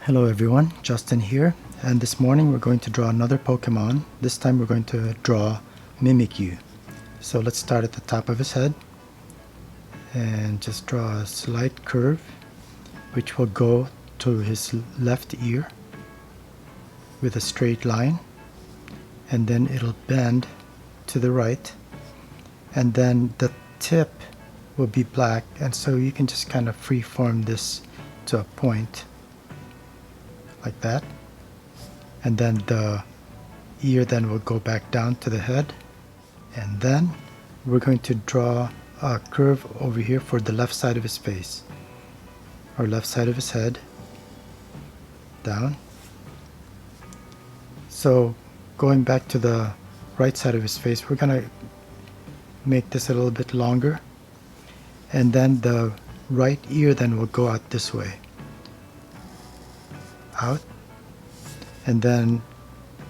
Hello everyone, Justin here, and this morning we're going to draw another Pokemon. This time we're going to draw Mimikyu. So let's start at the top of his head and just draw a slight curve which will go to his left ear with a straight line, and then it'll bend to the right, and then the tip will be black, and so you can just kind of freeform this to a point like that, and then the ear then will go back down to the head, and then we're going to draw a curve over here for the left side of his face, or left side of his head down. So going back to the right side of his face, we're gonna make this a little bit longer, and then the right ear then will go out this way, out, and then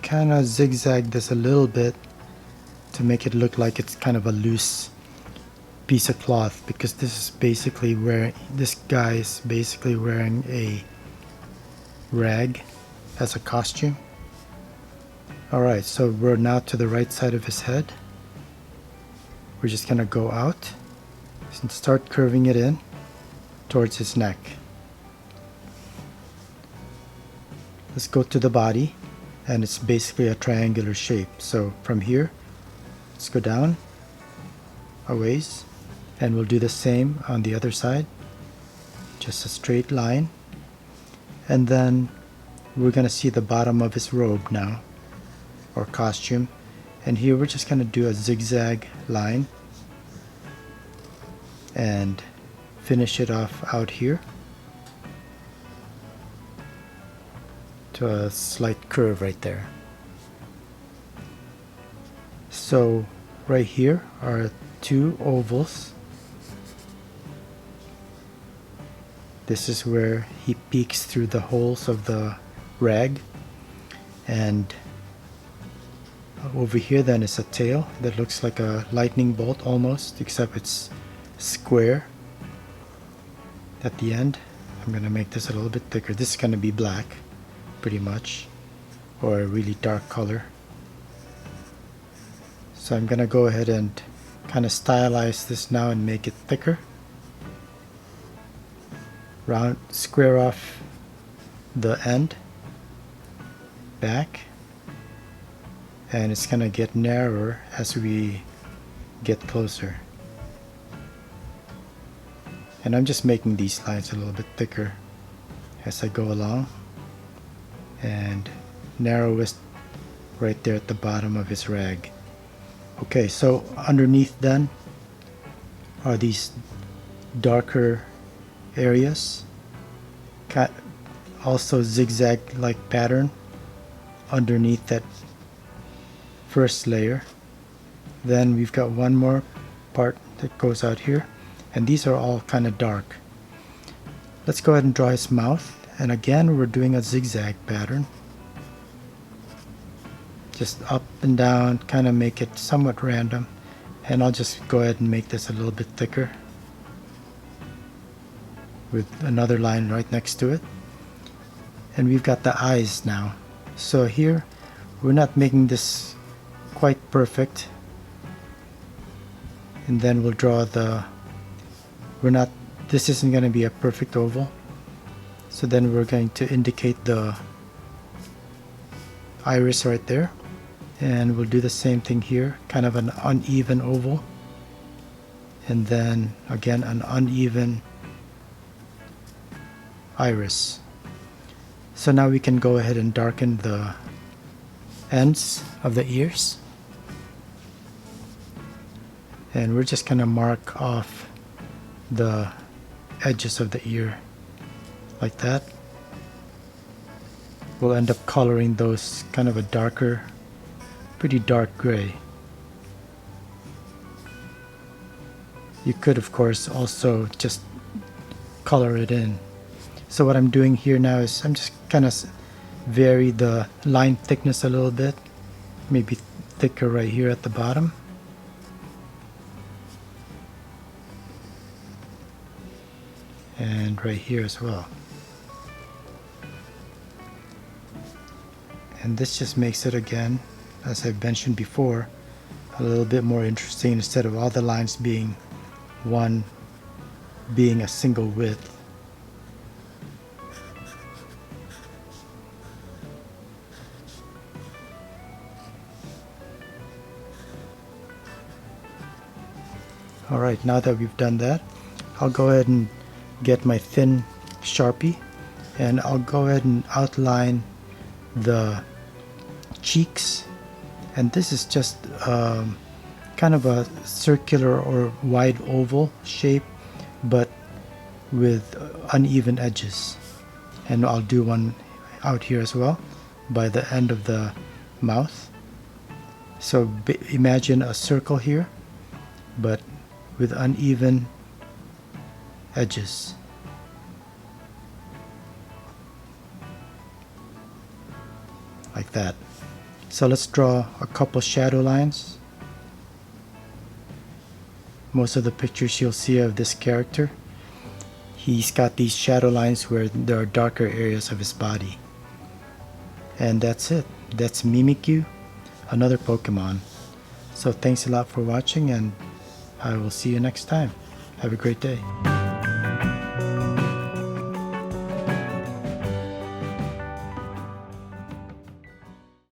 kind of zigzag this a little bit to make it look like it's kind of a loose piece of cloth, because this guy is basically wearing a rag as a costume. Alright, so we're now to the right side of his head. We're just gonna go out and start curving it in towards his neck. Let's go to the body, and it's basically a triangular shape. So from here, let's go down a ways, and we'll do the same on the other side. Just a straight line, and then we're gonna see the bottom of his robe now, or costume, and here we're just gonna do a zigzag line and finish it off out here to a slight curve right there. So right here are two ovals. This is where he peeks through the holes of the rag, and over here then is a tail that looks like a lightning bolt almost, except it's square at the end. I'm gonna make this a little bit thicker. This is gonna be black pretty much, or a really dark color. So I'm gonna go ahead and kind of stylize this now and make it thicker. Round, square off the end, back, and it's gonna get narrower as we get closer. And I'm just making these lines a little bit thicker as I go along, and narrowest right there at the bottom of his rag. Okay, so underneath then are these darker areas, also zigzag like pattern underneath that first layer. Then we've got one more part that goes out here, and these are all kind of dark. Let's go ahead and draw his mouth, and again we're doing a zigzag pattern, just up and down, kind of make it somewhat random. And I'll just go ahead and make this a little bit thicker with another line right next to it. And we've got the eyes now. So here we're not making this quite perfect, and then we'll draw this isn't going to be a perfect oval, so then we're going to indicate the iris right there, and we'll do the same thing here, kind of an uneven oval, and then again an uneven iris. So now we can go ahead and darken the ends of the ears, and we're just gonna mark off the edges of the ear like that. We'll end up coloring those kind of a darker, pretty dark gray. You could of course also just color it in. So what I'm doing here now is I'm just kind of vary the line thickness a little bit, maybe thicker right here at the bottom, and right here as well. And this just makes it, again, as I've mentioned before, a little bit more interesting, instead of all the lines being a single width. Alright, now that we've done that, I'll go ahead and get my thin Sharpie, and I'll go ahead and outline the cheeks. And this is just kind of a circular or wide oval shape, but with uneven edges. And I'll do one out here as well by the end of the mouth. So imagine a circle here, but with uneven edges. Like that. So let's draw a couple shadow lines. Most of the pictures you'll see of this character, he's got these shadow lines where there are darker areas of his body. And that's it. That's Mimikyu, another Pokemon. So thanks a lot for watching, and I will see you next time. Have a great day.